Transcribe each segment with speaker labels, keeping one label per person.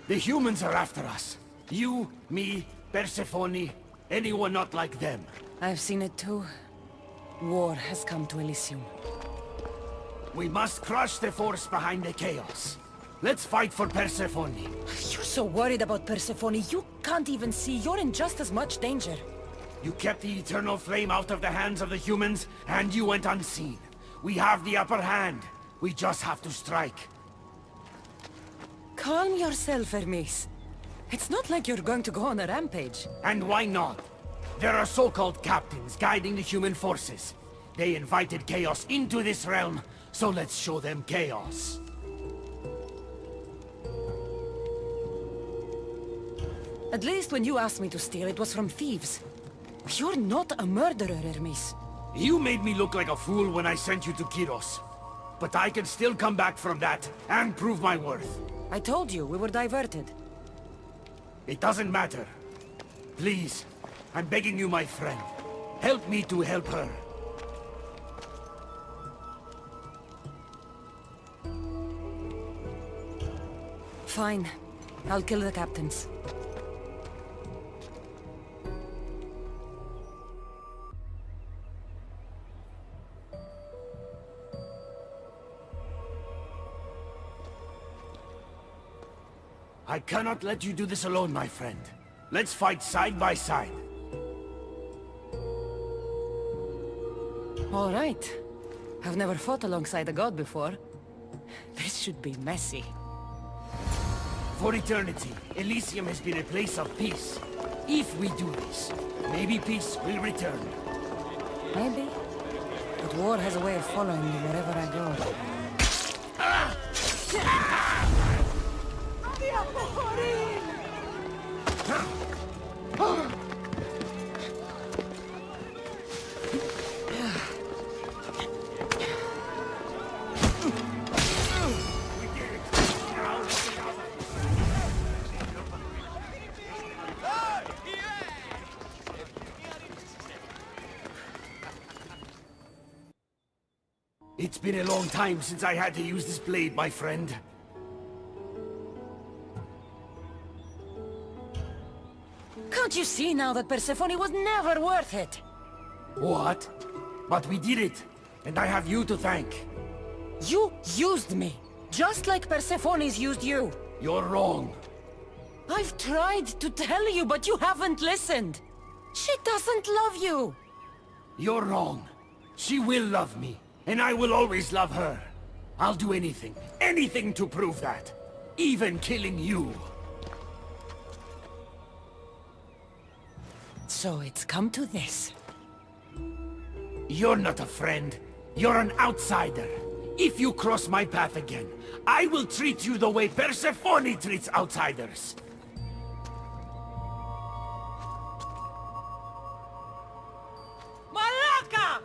Speaker 1: The humans are after us. You, me, Persephone, anyone not like them.
Speaker 2: I've seen it too. War has come to Elysium.
Speaker 1: We must crush the force behind the chaos. Let's fight for Persephone.
Speaker 2: You're so worried about Persephone, you can't even see you're in just as much danger.
Speaker 1: You kept the eternal flame out of the hands of the humans, and you went unseen. We have the upper hand. We just have to strike.
Speaker 2: Calm yourself, Hermes. It's not like you're going to go on a rampage.
Speaker 1: And why not? There are so-called captains guiding the human forces. They invited chaos into this realm, so let's show them chaos.
Speaker 2: At least when you asked me to steal, it was from thieves. You're not a murderer, Hermes.
Speaker 1: You made me look like a fool when I sent you to Kiros. But I can still come back from that, and prove my worth.
Speaker 2: I told you, we were diverted.
Speaker 1: It doesn't matter. Please, I'm begging you, my friend. Help me to help her.
Speaker 2: Fine. I'll kill the captains.
Speaker 1: I cannot let you do this alone, my friend. Let's fight side by side.
Speaker 2: All right. I've never fought alongside a god before. This should be messy.
Speaker 1: For eternity, Elysium has been a place of peace. If we do this, maybe peace will return.
Speaker 2: Maybe. But war has a way of following me wherever I go.
Speaker 1: It's been a long time since I had to use this blade, my friend.
Speaker 2: Can't you see now that Persephone was never worth it?
Speaker 1: What? But we did it, and I have you to thank.
Speaker 2: You used me, just like Persephone's used you.
Speaker 1: You're wrong.
Speaker 2: I've tried to tell you, but you haven't listened. She doesn't love you.
Speaker 1: You're wrong. She will love me, and I will always love her. I'll do anything, anything to prove that. Even killing you.
Speaker 2: So it's come to this.
Speaker 1: You're not a friend. You're an outsider. If you cross my path again, I will treat you the way Persephone treats outsiders.
Speaker 2: Malaka!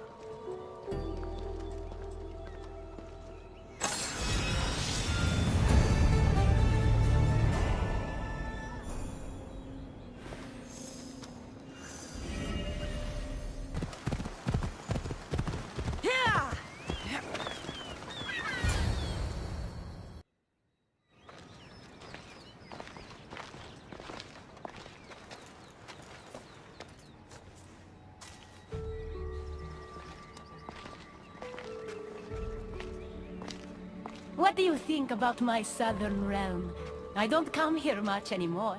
Speaker 3: What do you think about my southern realm? I don't come here much anymore.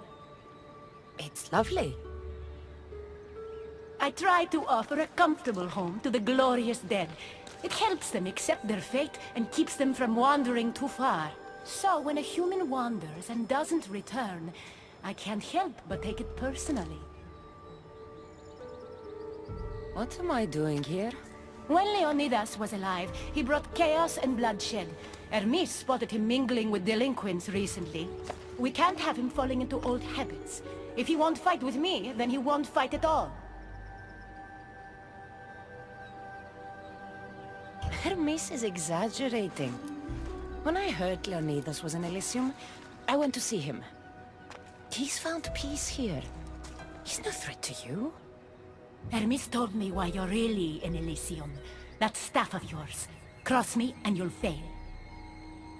Speaker 2: It's lovely.
Speaker 3: I try to offer a comfortable home to the glorious dead. It helps them accept their fate and keeps them from wandering too far. So when a human wanders and doesn't return, I can't help but take it personally.
Speaker 2: What am I doing here?
Speaker 3: When Leonidas was alive, he brought chaos and bloodshed. Hermes spotted him mingling with delinquents recently. We can't have him falling into old habits. If he won't fight with me, then he won't fight at all.
Speaker 2: Hermes is exaggerating. When I heard Leonidas was in Elysium, I went to see him. He's found peace here. He's no threat to you.
Speaker 3: Hermes told me why you're really in Elysium. That staff of yours. Cross me and you'll fail.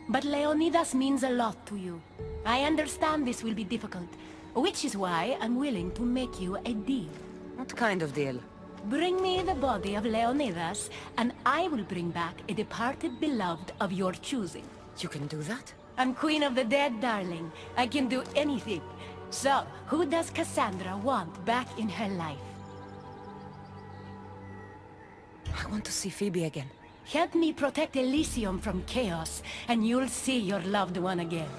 Speaker 3: But Leonidas means a lot to you. I understand this will be difficult, which is why I'm willing to make you a deal.
Speaker 2: What kind of deal?
Speaker 3: Bring me the body of Leonidas, and I will bring back a departed beloved of your choosing.
Speaker 2: You can do that?
Speaker 3: I'm Queen of the Dead, darling. I can do anything. So, who does Cassandra want back in her life?
Speaker 2: I want to see Phoebe again.
Speaker 3: Help me protect Elysium from chaos, and you'll see your loved one again.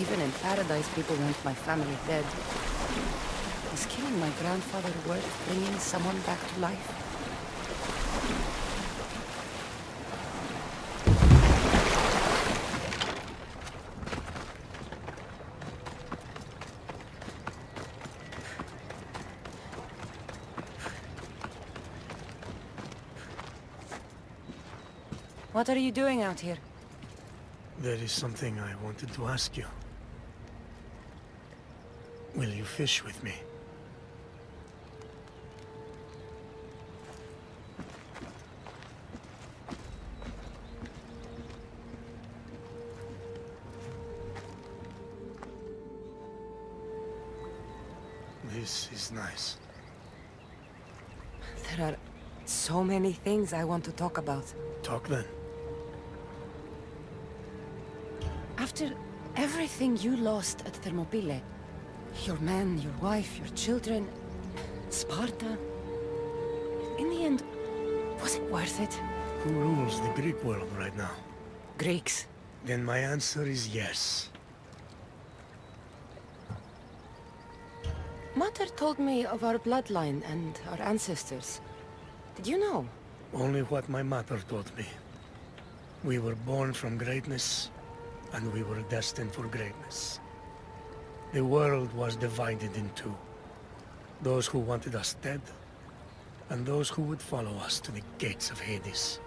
Speaker 2: Even in paradise, people want my family dead. Is killing my grandfather worth bringing someone back to life? What are you doing out here?
Speaker 4: There is something I wanted to ask you. Will you fish with me? This is nice.
Speaker 2: There are so many things I want to talk about.
Speaker 4: Talk then.
Speaker 2: After everything you lost at Thermopylae, your men, your wife, your children, Sparta, in the end, was it worth it?
Speaker 4: Who rules the Greek world right now?
Speaker 2: Greeks.
Speaker 4: Then my answer is yes.
Speaker 2: Mother told me of our bloodline and our ancestors. Did you know?
Speaker 4: Only what my mother told me. We were born from greatness, and we were destined for greatness. The world was divided in two. Those who wanted us dead, and those who would follow us to the gates of Hades.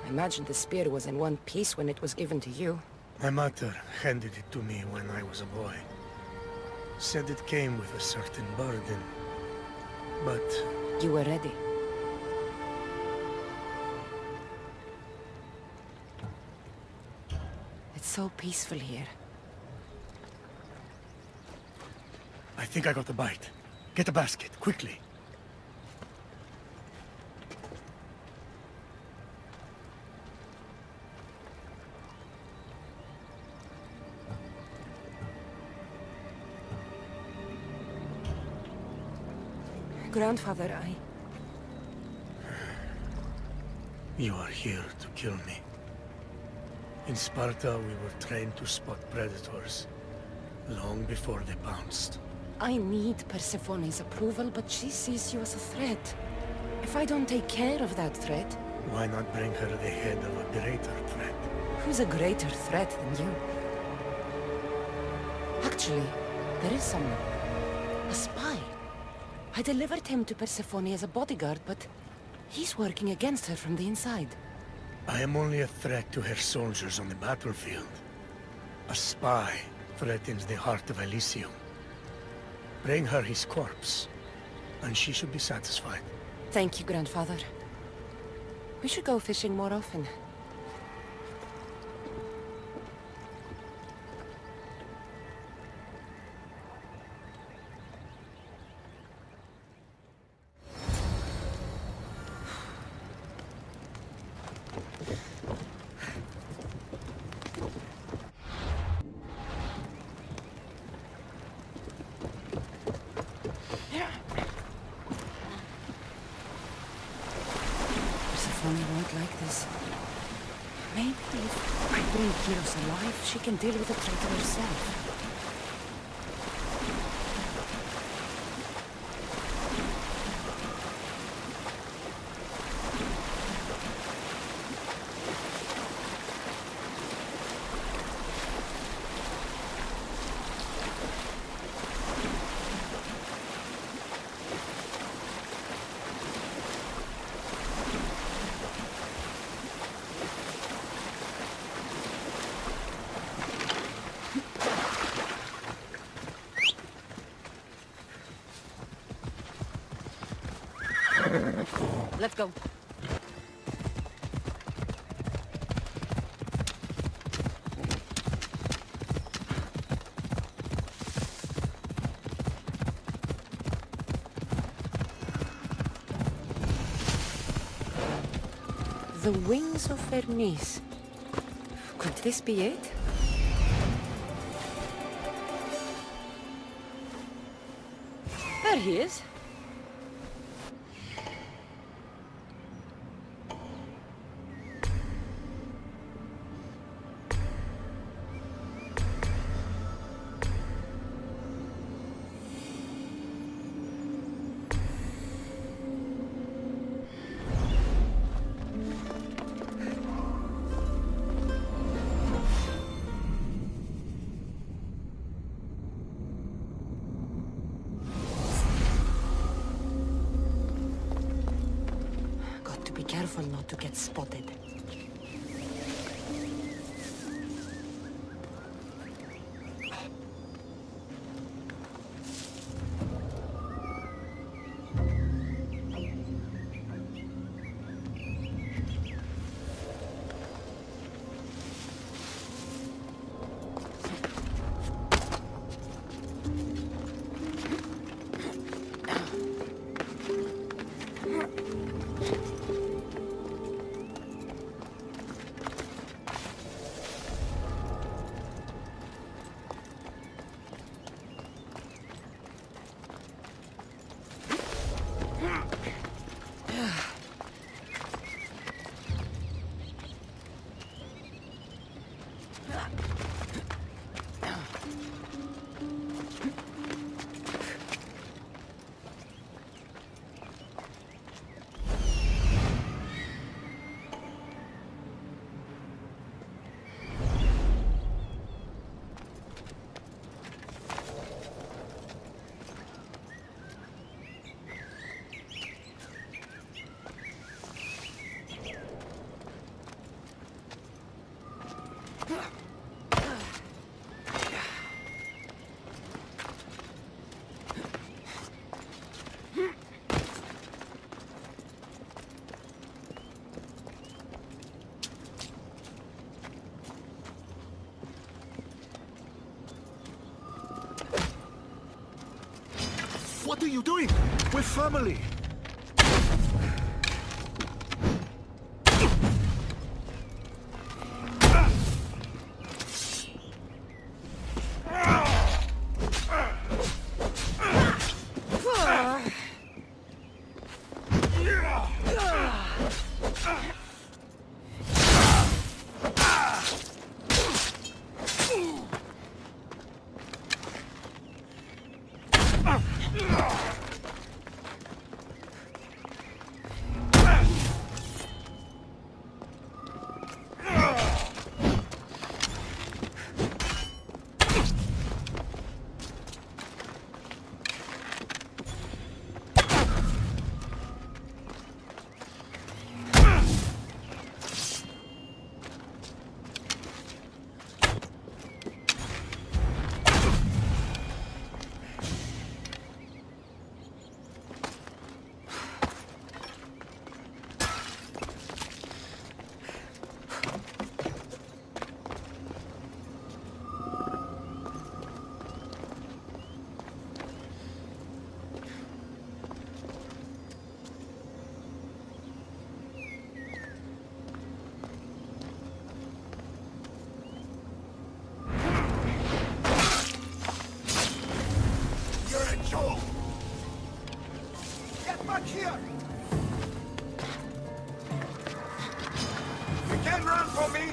Speaker 2: I imagine the spear was in one piece when it was given to you.
Speaker 4: My mother handed it to me when I was a boy. Said it came with a certain burden, but...
Speaker 2: You were ready. It's so peaceful here.
Speaker 4: I think I got a bite. Get a basket, quickly.
Speaker 2: Grandfather,
Speaker 4: You are here to kill me. In Sparta, we were trained to spot predators, long before they pounced.
Speaker 2: I need Persephone's approval, but she sees you as a threat. If I don't take care of that threat...
Speaker 4: Why not bring her the head of a greater threat?
Speaker 2: Who's a greater threat than you? Actually, there is someone. A spy. I delivered him to Persephone as a bodyguard, but he's working against her from the inside.
Speaker 4: I am only a threat to her soldiers on the battlefield. A spy threatens the heart of Elysium. Bring her his corpse, and she should be satisfied.
Speaker 2: Thank you, Grandfather. We should go fishing more often. Persephone won't like this. Maybe if I bring Kyros alive, she can deal with the traitor herself. Let's go. The wings of Vernice. Could this be it? There he is. Be careful not to get spotted.
Speaker 5: What are you doing? We're family.
Speaker 1: back here! You can't run from me!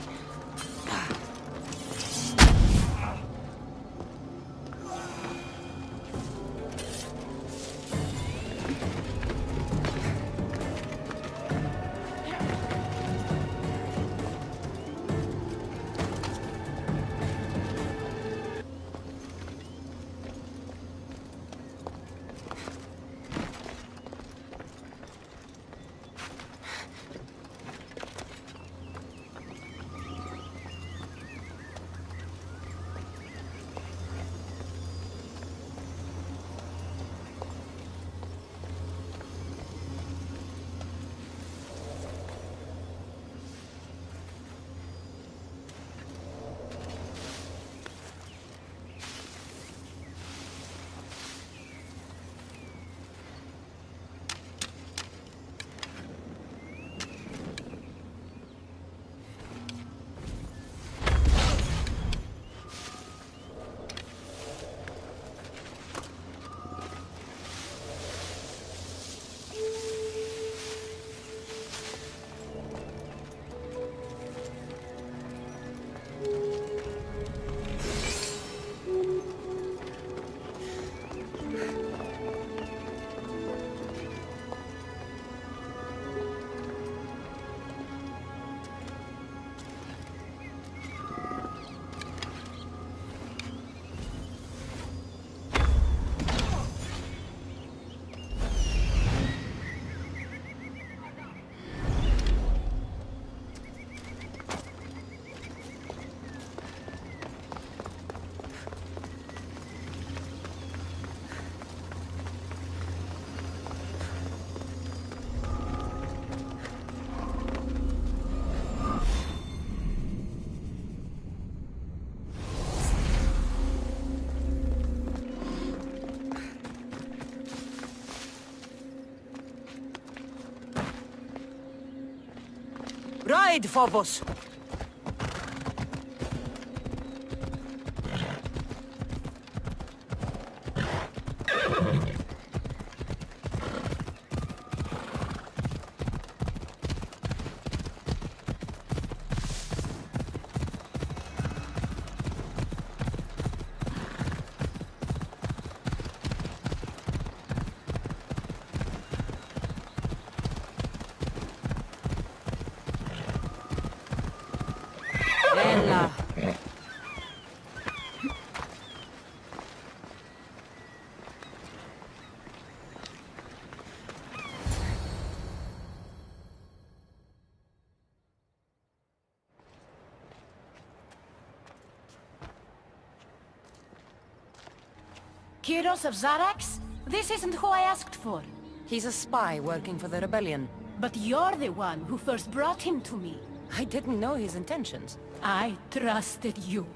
Speaker 2: Hide, Phobos! Bella.
Speaker 3: Kyros of Zarax? This isn't who I asked for.
Speaker 2: He's a spy working for the rebellion.
Speaker 3: But you're the one who first brought him to me.
Speaker 2: I didn't know his intentions.
Speaker 3: I trusted you.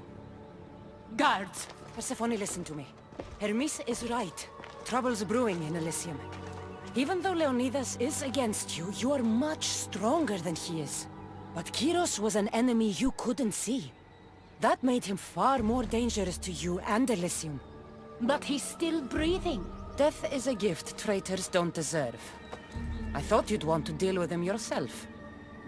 Speaker 3: Guards!
Speaker 2: Persephone, listen to me. Hermes is right. Trouble's brewing in Elysium. Even though Leonidas is against you, you are much stronger than he is. But Kyros was an enemy you couldn't see. That made him far more dangerous to you and Elysium.
Speaker 3: But he's still breathing.
Speaker 2: Death is a gift traitors don't deserve. I thought you'd want to deal with him yourself.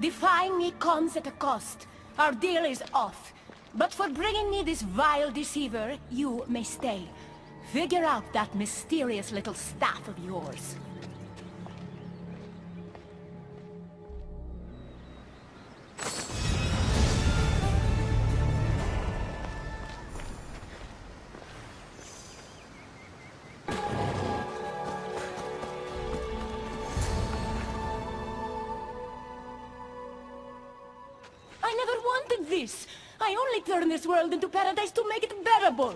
Speaker 3: Defying me comes at a cost. Our deal is off. But for bringing me this vile deceiver, you may stay. Figure out that mysterious little staff of yours. I never wanted this. I only turned this world into paradise to make it bearable.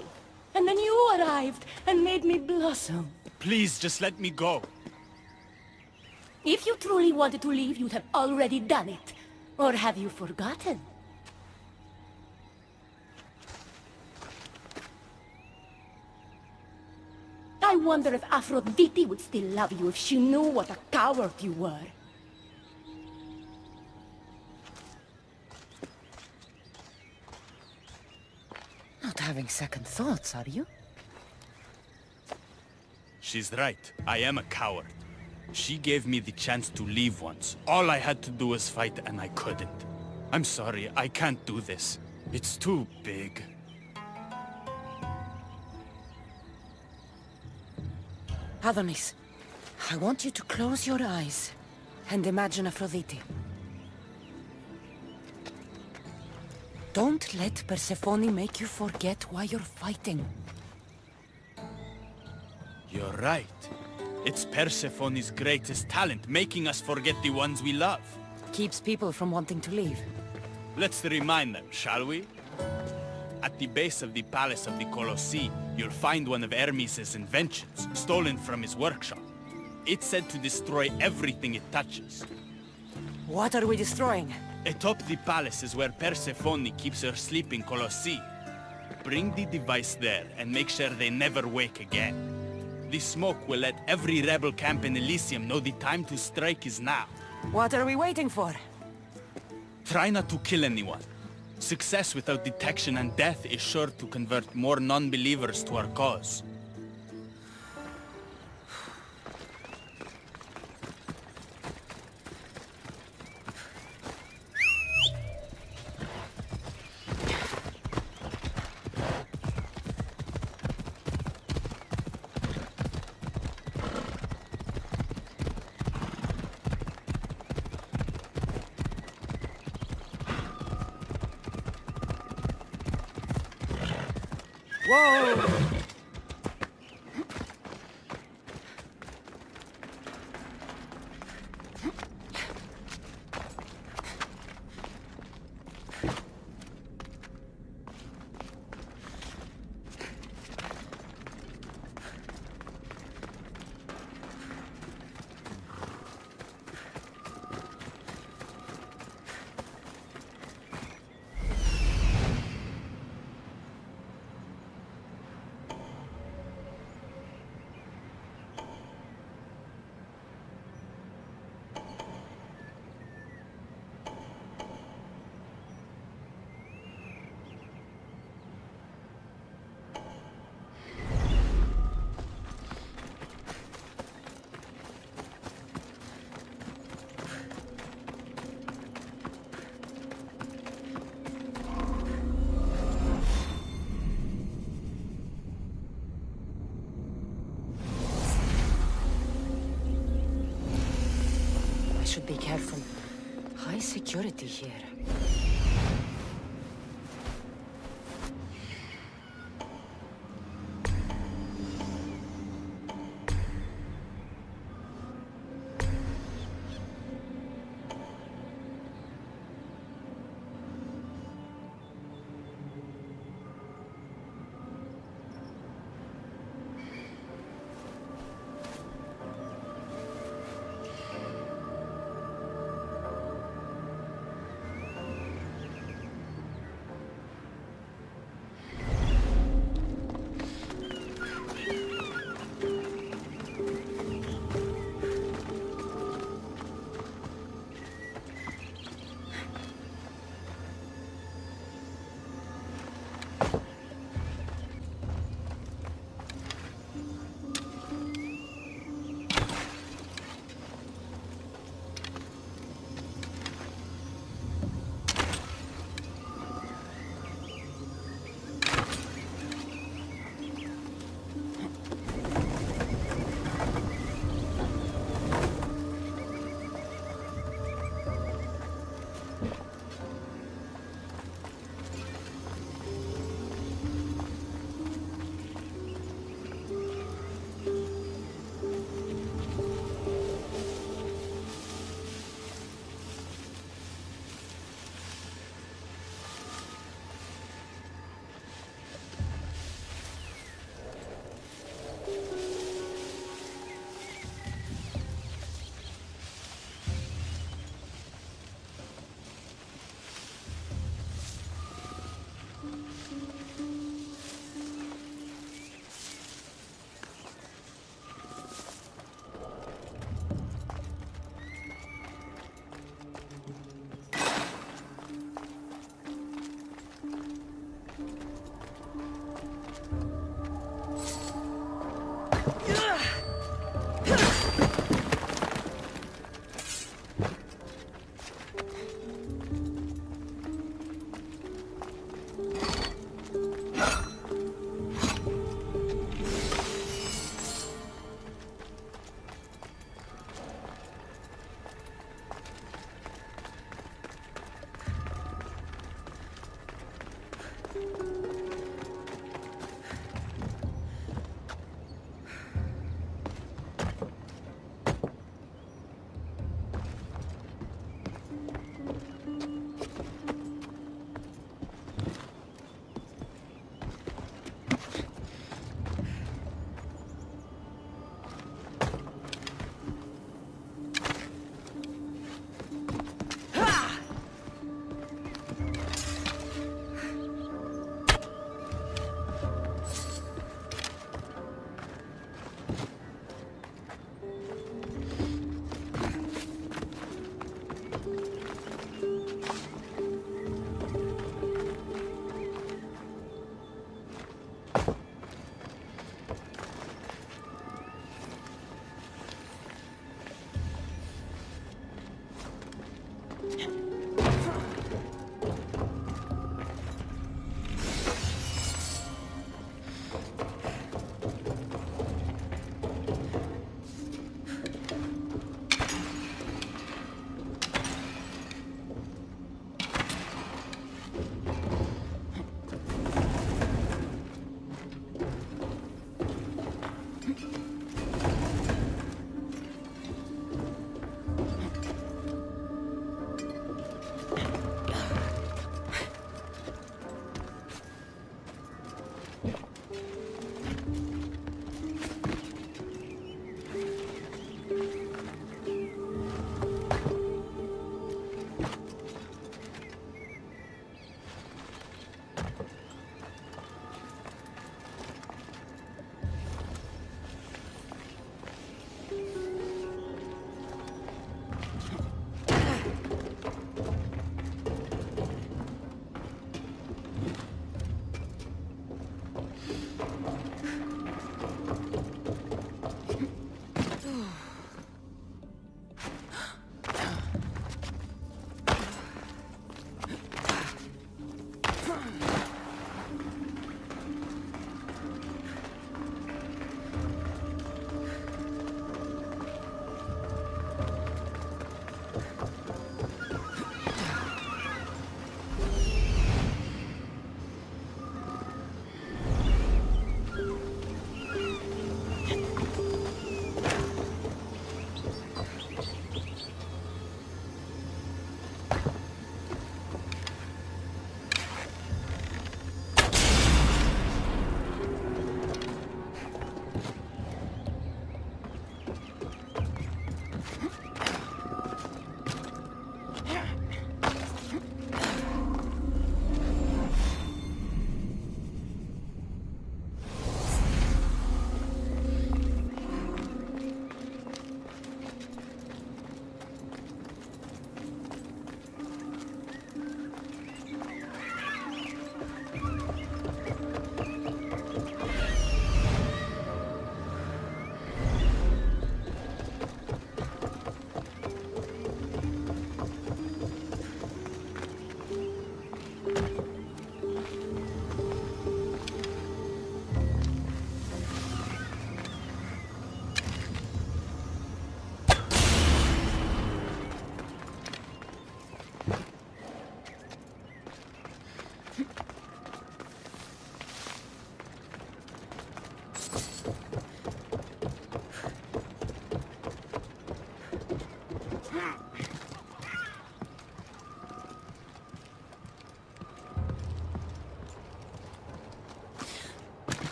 Speaker 3: And then you arrived and made me blossom.
Speaker 6: Please, just let me go.
Speaker 3: If you truly wanted to leave, you'd have already done it. Or have you forgotten? I wonder if Aphrodite would still love you if she knew what a coward you were.
Speaker 2: Not having second thoughts, are you?
Speaker 6: She's right. I am a coward. She gave me the chance to leave once. All I had to do was fight, and I couldn't. I'm sorry, I can't do this. It's too big.
Speaker 2: Adonis, I want you to close your eyes and imagine Aphrodite. Don't let Persephone make you forget why you're fighting.
Speaker 6: You're right. It's Persephone's greatest talent, making us forget the ones we love.
Speaker 2: Keeps people from wanting to leave.
Speaker 6: Let's remind them, shall we? At the base of the Palace of the Colossi, you'll find one of Hermes' inventions, stolen from his workshop. It's said to destroy everything it touches.
Speaker 2: What are we destroying?
Speaker 6: Atop the palace is where Persephone keeps her sleeping Colossi. Bring the device there and make sure they never wake again. The smoke will let every rebel camp in Elysium know the time to strike is now.
Speaker 2: What are we waiting for?
Speaker 6: Try not to kill anyone. Success without detection and death is sure to convert more non-believers to our cause.
Speaker 2: Whoa! should be careful. High security here.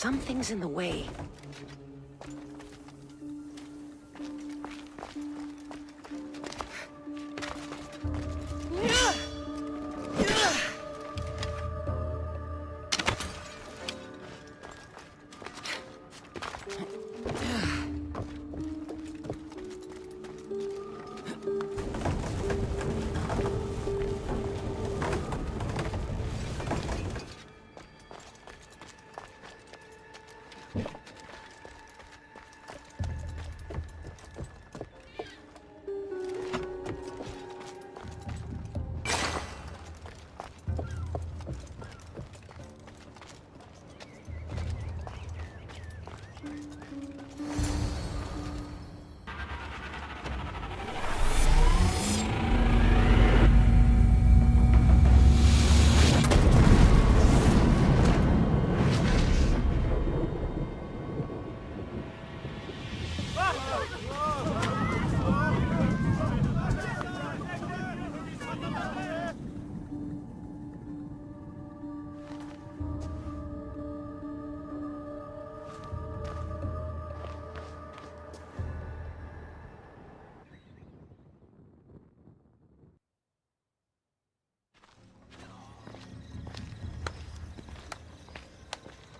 Speaker 2: Something's in the way.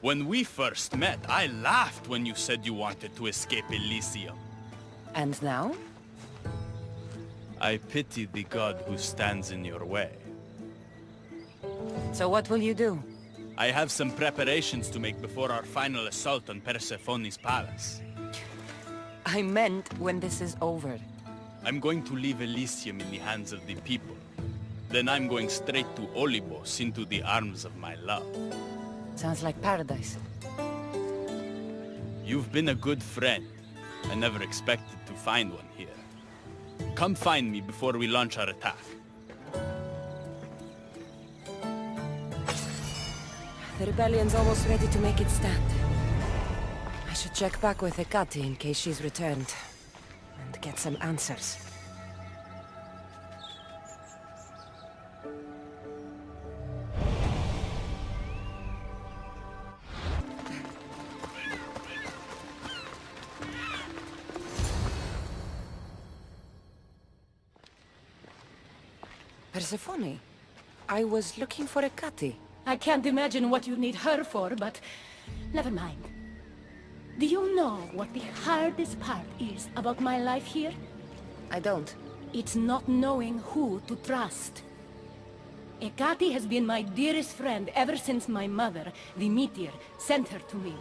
Speaker 6: When we first met, I laughed when you said you wanted to escape Elysium.
Speaker 2: And now?
Speaker 6: I pity the god who stands in your way.
Speaker 2: So what will you do?
Speaker 6: I have some preparations to make before our final assault on Persephone's palace.
Speaker 2: I meant when this is over.
Speaker 6: I'm going to leave Elysium in the hands of the people. Then I'm going straight to Olibos, into the arms of my love.
Speaker 2: Sounds like paradise.
Speaker 6: You've been a good friend. I never expected to find one here. Come find me before we launch our attack.
Speaker 2: The rebellion's almost ready to make its stand. I should check back with Hecate in case she's returned. And get some answers. Persephone, I was looking for Hecate.
Speaker 3: I can't imagine what you need her for, but never mind. Do you know what the hardest part is about my life here?
Speaker 2: I don't.
Speaker 3: It's not knowing who to trust. Hecate has been my dearest friend ever since my mother, the meteor, sent her to me.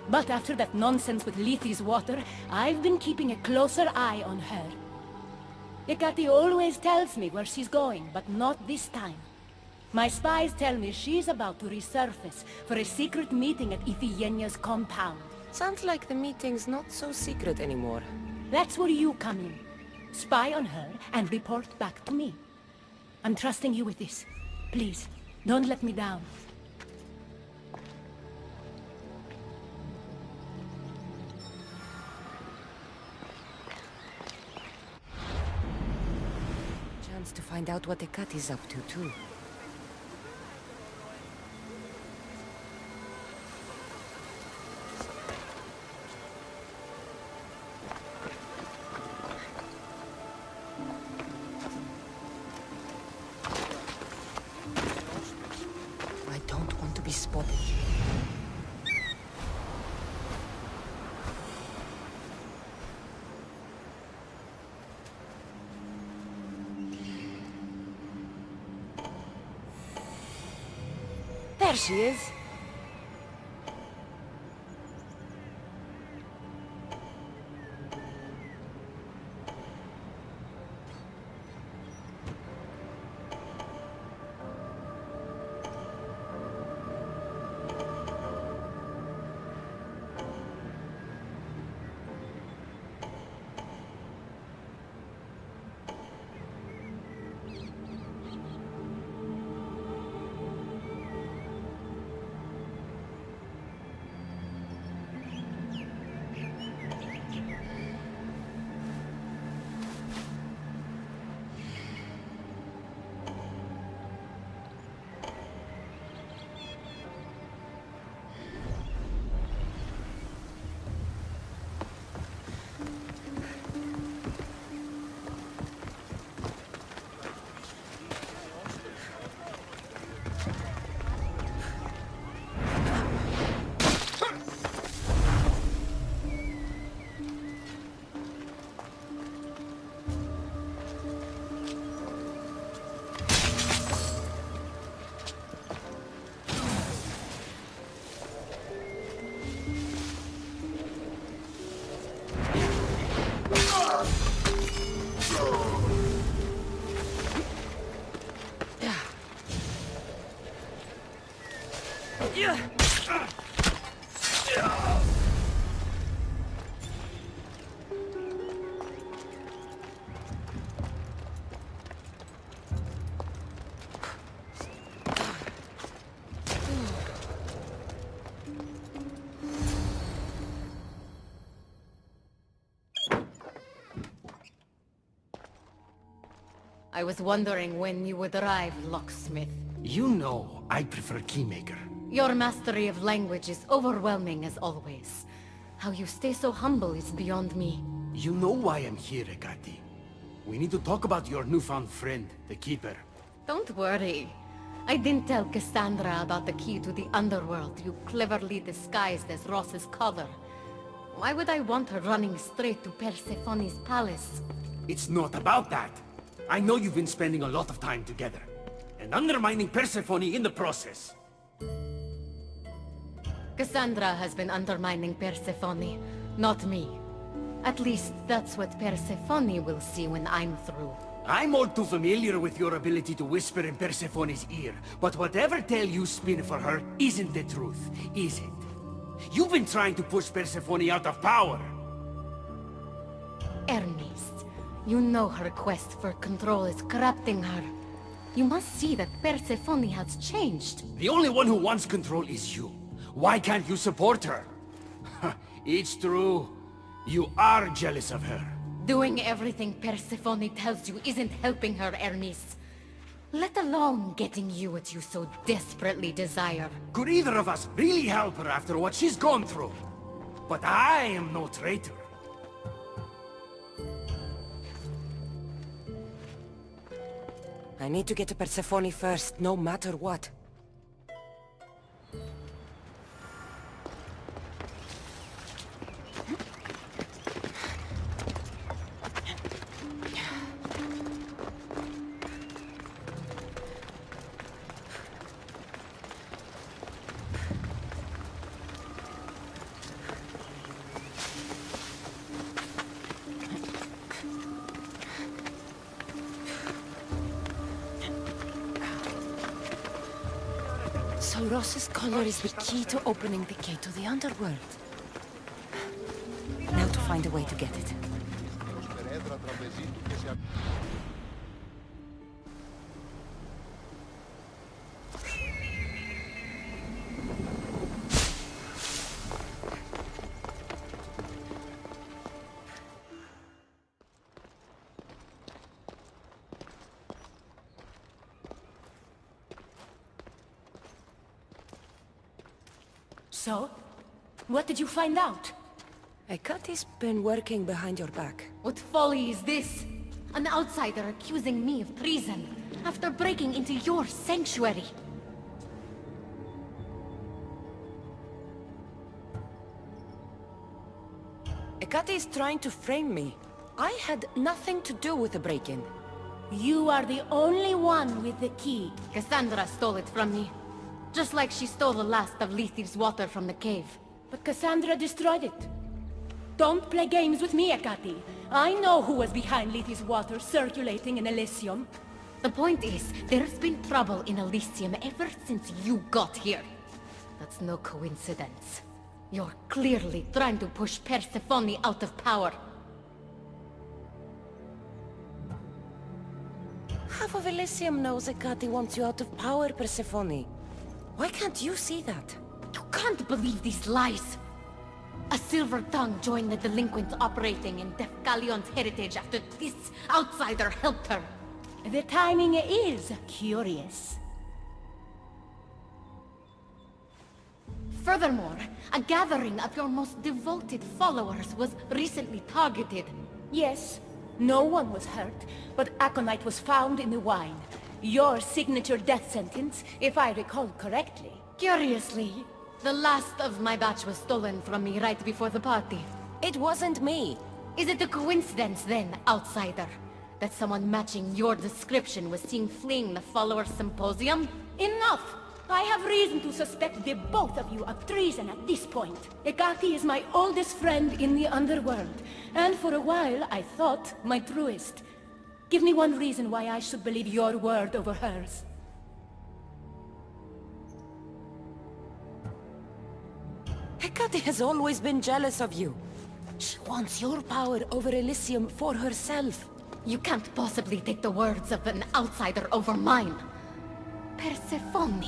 Speaker 3: But after that nonsense with Lethe's water, I've been keeping a closer eye on her. Hecate always tells me where she's going, but not this time. My spies tell me she's about to resurface for a secret meeting at Iphigenia's compound.
Speaker 2: Sounds like the meeting's not so secret anymore.
Speaker 3: That's where you come in. Spy on her and report back to me. I'm trusting you with this. Please, don't let me down.
Speaker 2: Chance to find out what Hecate's up to, too. I don't want to be spotted. There she is.
Speaker 3: I was wondering when you would arrive, locksmith.
Speaker 1: You know I prefer Keymaker.
Speaker 3: Your mastery of language is overwhelming as always. How you stay so humble is beyond me.
Speaker 1: You know why I'm here, Ekati. We need to talk about your newfound friend, the Keeper.
Speaker 3: Don't worry. I didn't tell Cassandra about the key to the underworld you cleverly disguised as Ross's collar. Why would I want her running straight to Persephone's palace?
Speaker 1: It's not about that. I know you've been spending a lot of time together, and undermining Persephone in the process.
Speaker 3: Cassandra has been undermining Persephone, not me. At least that's what Persephone will see when I'm through.
Speaker 1: I'm all too familiar with your ability to whisper in Persephone's ear, but whatever tale you spin for her isn't the truth, is it? You've been trying to push Persephone out of power.
Speaker 3: Ernest, you know her quest for control is corrupting her. You must see that Persephone has changed.
Speaker 1: The only one who wants control is you. Why can't you support her? It's true. You are jealous of her.
Speaker 3: Doing everything Persephone tells you isn't helping her, Hermes. Let alone getting you what you so desperately desire.
Speaker 1: Could either of us really help her after what she's gone through? But I am no traitor.
Speaker 2: I need to get to Persephone first, no matter what. So Ross's collar is the key to opening the gate to the underworld. Now to find a way to get it.
Speaker 3: So? What did you find out?
Speaker 2: Ekati's been working behind your back.
Speaker 3: What folly is this? An outsider accusing me of treason after breaking into your sanctuary.
Speaker 2: Ekati is trying to frame me. I had nothing to do with the break-in.
Speaker 3: You are the only one with the key. Cassandra stole it from me. Just like she stole the last of Lethe's water from the cave. But Cassandra destroyed it. Don't play games with me, Ekati. I know who was behind Lethe's water circulating in Elysium. The point is, there's been trouble in Elysium ever since you got here. That's no coincidence. You're clearly trying to push Persephone out of power.
Speaker 2: Half of Elysium knows Ekati wants you out of power, Persephone. Why can't you see that?
Speaker 3: You can't believe these lies! A silver tongue joined the delinquents operating in Defcalion's heritage after this outsider helped her. The timing is curious. Furthermore, a gathering of your most devoted followers was recently targeted. Yes, no one was hurt, but aconite was found in the wine. Your signature death sentence, if I recall correctly. Curiously, the last of my batch was stolen from me right before the party.
Speaker 2: It wasn't me.
Speaker 3: Is it a coincidence then, outsider, that someone matching your description was seen fleeing the follower symposium? Enough! I have reason to suspect the both of you of treason at this point. Ekati is my oldest friend in the underworld, and for a while I thought my truest. Give me one reason why I should believe your word over hers.
Speaker 2: Hecate has always been jealous of you. She wants your power over Elysium for herself.
Speaker 7: You can't possibly take the words of an outsider over mine. Persephone.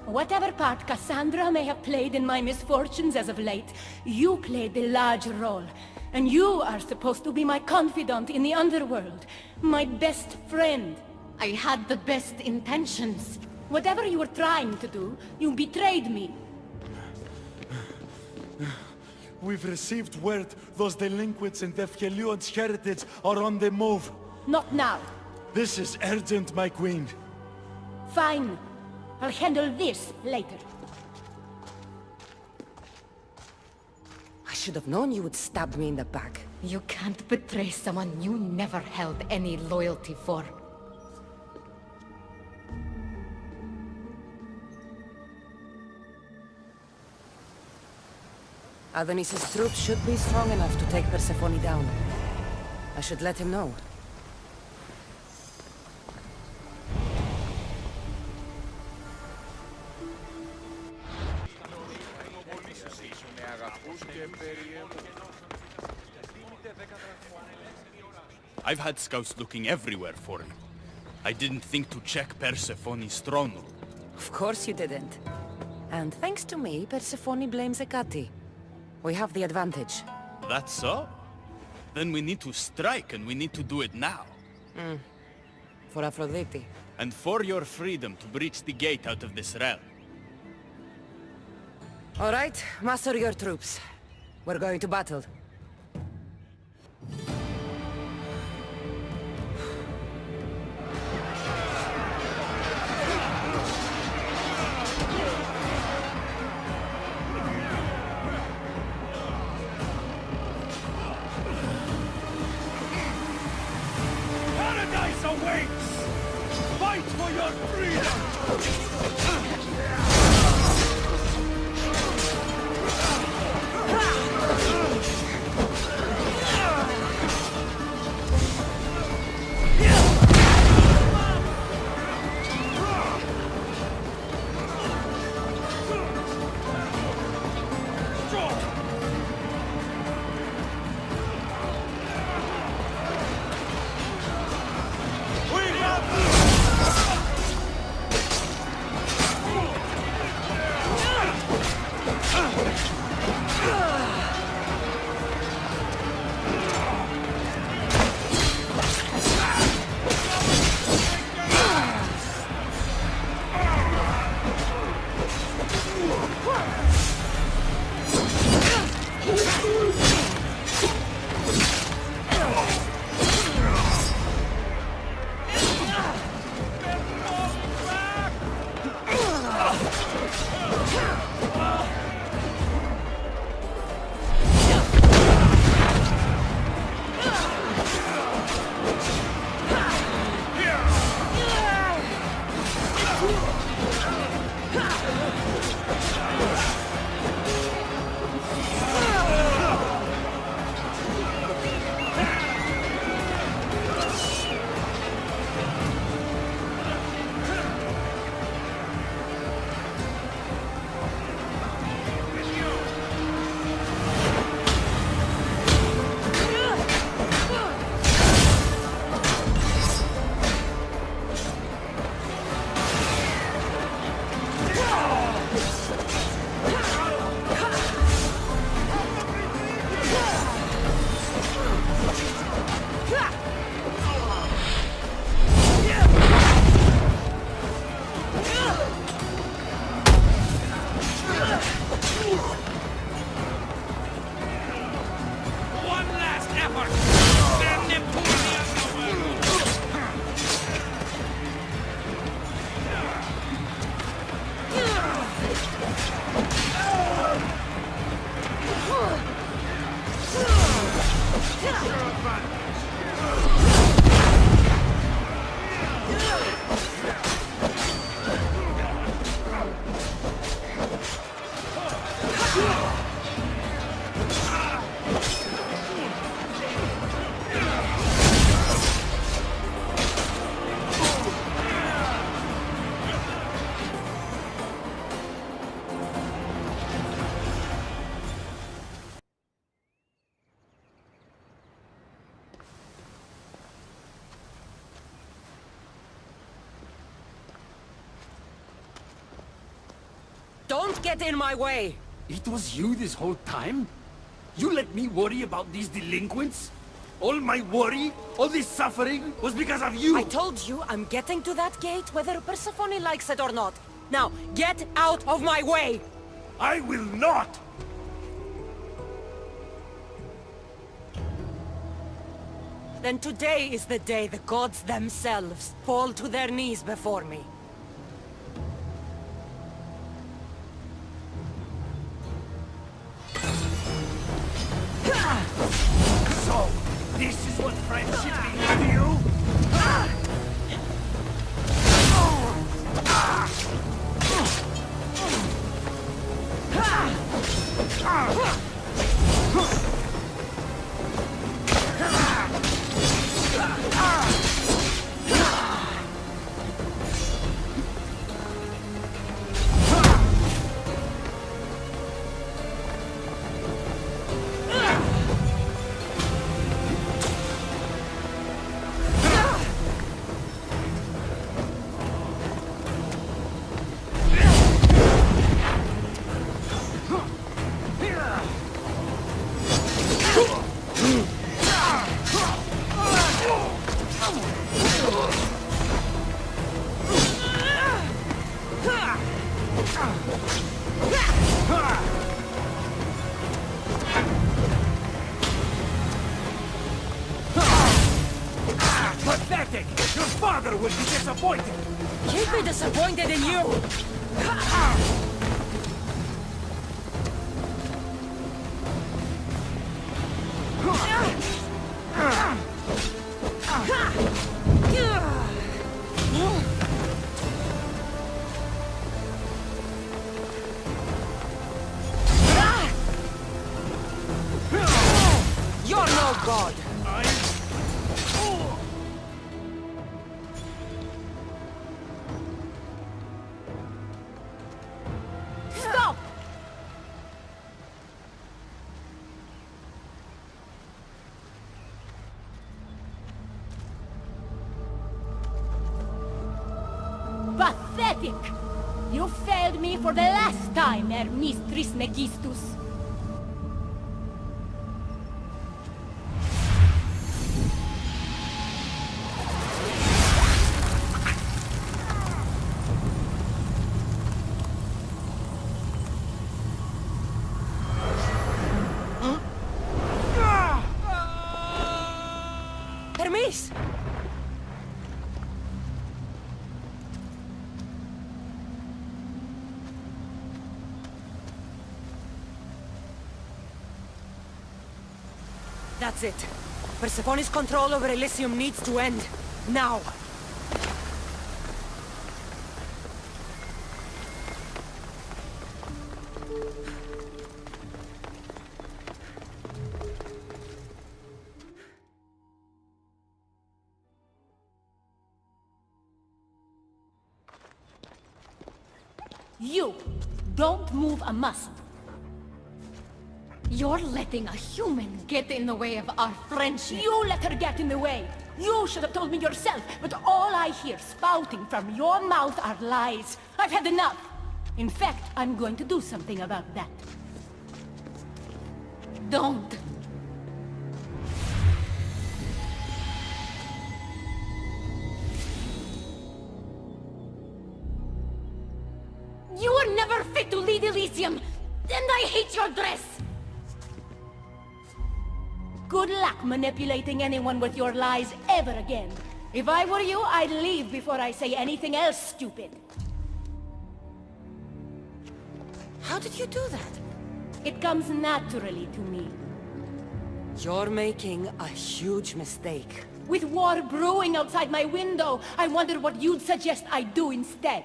Speaker 3: Whatever part Cassandra may have played in my misfortunes as of late, you played a large role. And you are supposed to be my confidant in the underworld. My best friend.
Speaker 7: I had the best intentions.
Speaker 3: Whatever you were trying to do, you betrayed me.
Speaker 5: We've received word those delinquents in Defkelion's heritage are on the move.
Speaker 3: Not now.
Speaker 5: This is urgent, my queen.
Speaker 3: Fine. I'll handle this later.
Speaker 2: I should have known you would stab me in the back.
Speaker 7: You can't betray someone you never held any loyalty for.
Speaker 2: Adonis's troops should be strong enough to take Persephone down. I should let him know.
Speaker 6: I've had scouts looking everywhere for you. I didn't think to check Persephone's throne room.
Speaker 2: Of course you didn't. And thanks to me, Persephone blames Hecate. We have the advantage.
Speaker 6: That's so? Then we need to strike, and we need to do it now.
Speaker 2: For Aphrodite.
Speaker 6: And for your freedom to breach the gate out of this realm.
Speaker 2: All right, muster your troops. We're going to battle.
Speaker 1: Paradise awaits! Fight for your freedom!
Speaker 2: Don't get in my way!
Speaker 1: It was you this whole time? You let me worry about these delinquents? All my worry, all this suffering, was because of you!
Speaker 2: I told you I'm getting to that gate whether Persephone likes it or not. Now, get out of my way!
Speaker 1: I will not!
Speaker 2: Then today is the day the gods themselves fall to their knees before me.
Speaker 1: So, this is what friendship means to you? Pathetic! Your father will be disappointed!
Speaker 2: He'd be disappointed in you! You're no god!
Speaker 3: Stop! Pathetic! You failed me for the last time, Hermes Trismegistus.
Speaker 2: Hermes! That's it. Persephone's control over Elysium needs to end. Now!
Speaker 3: You don't move a muscle.
Speaker 7: You're letting a human get in the way of our friendship.
Speaker 3: You let her get in the way. You should have told me yourself, but all I hear spouting from your mouth are lies. I've had enough. In fact, I'm going to do something about that.
Speaker 7: Don't. You were never fit to lead Elysium, and I hate your dress!
Speaker 3: Good luck manipulating anyone with your lies ever again. If I were you, I'd leave before I say anything else stupid.
Speaker 2: How did you do that?
Speaker 3: It comes naturally to me.
Speaker 2: You're making a huge mistake.
Speaker 3: With war brewing outside my window, I wonder what you'd suggest I do instead.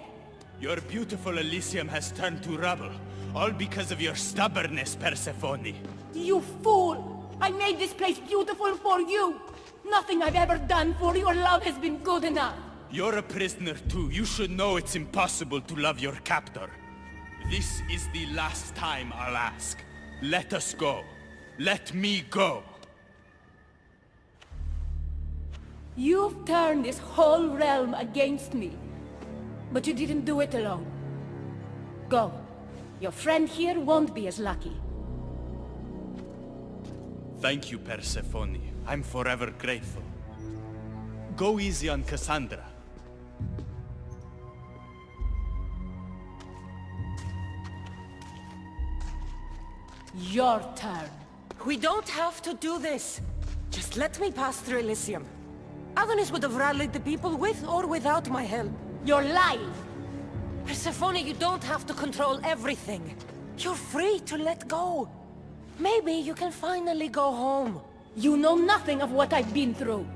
Speaker 6: Your beautiful Elysium has turned to rubble, all because of your stubbornness, Persephone.
Speaker 3: You fool! I made this place beautiful for you! Nothing I've ever done for your love has been good enough!
Speaker 6: You're a prisoner too. You should know it's impossible to love your captor. This is the last time I'll ask. Let us go. Let me go.
Speaker 3: You've turned this whole realm against me. But you didn't do it alone. Go. Your friend here won't be as lucky.
Speaker 6: Thank you, Persephone. I'm forever grateful. Go easy on Cassandra.
Speaker 3: Your turn.
Speaker 2: We don't have to do this. Just let me pass through Elysium. Adonis would have rallied the people with or without my help.
Speaker 3: You're lying.
Speaker 2: Persephone, you don't have to control everything. You're free to let go. Maybe you can finally go home.
Speaker 3: You know nothing of what I've been through.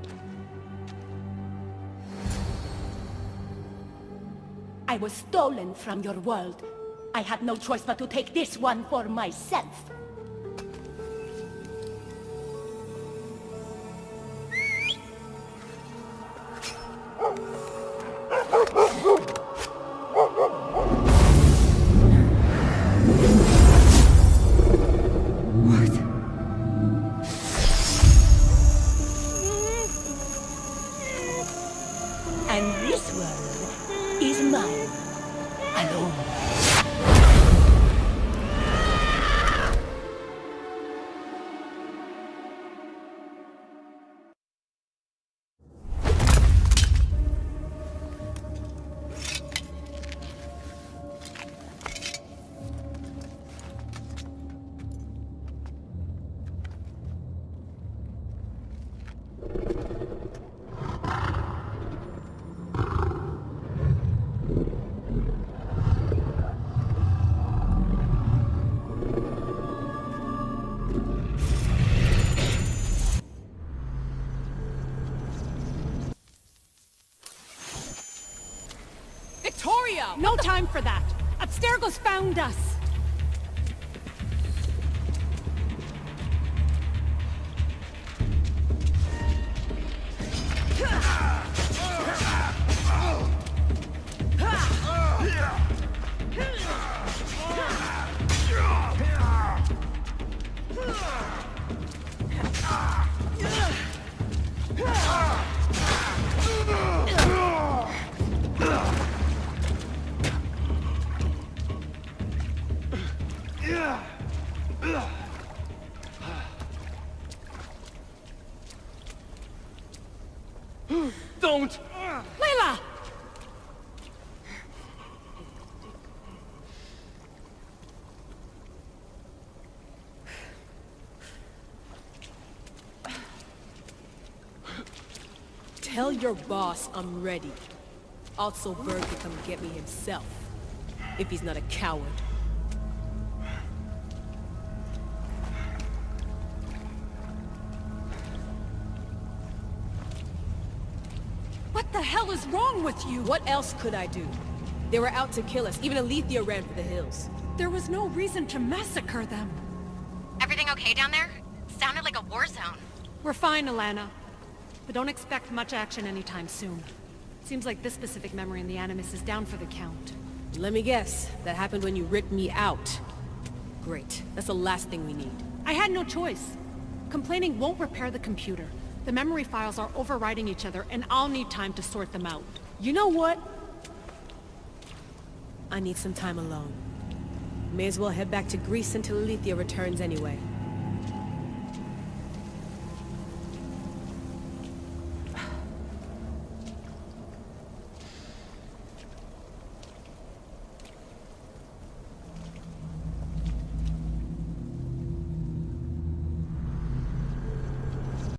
Speaker 3: I was stolen from your world. I had no choice but to take this one for myself. And this world is mine, alone.
Speaker 8: Victoria!
Speaker 3: No time for that! Abstergo's found us!
Speaker 1: Don't!
Speaker 3: Layla!
Speaker 8: Tell your boss I'm ready. Also, Berg to come get me himself. If he's not a coward.
Speaker 3: What the hell is wrong with you?
Speaker 8: What else could I do? They were out to kill us. Even Elysia ran for the hills.
Speaker 3: There was no reason to massacre them.
Speaker 7: Everything okay down there? Sounded like a war zone.
Speaker 9: We're fine, Alana. But don't expect much action anytime soon. Seems like this specific memory in the Animus is down for the count.
Speaker 8: Let me guess. That happened when you ripped me out. Great. That's the last thing we need.
Speaker 9: I had no choice. Complaining won't repair the computer. The memory files are overriding each other, and I'll need time to sort them out.
Speaker 8: You know what? I need some time alone. May as well head back to Greece until Elysia returns anyway.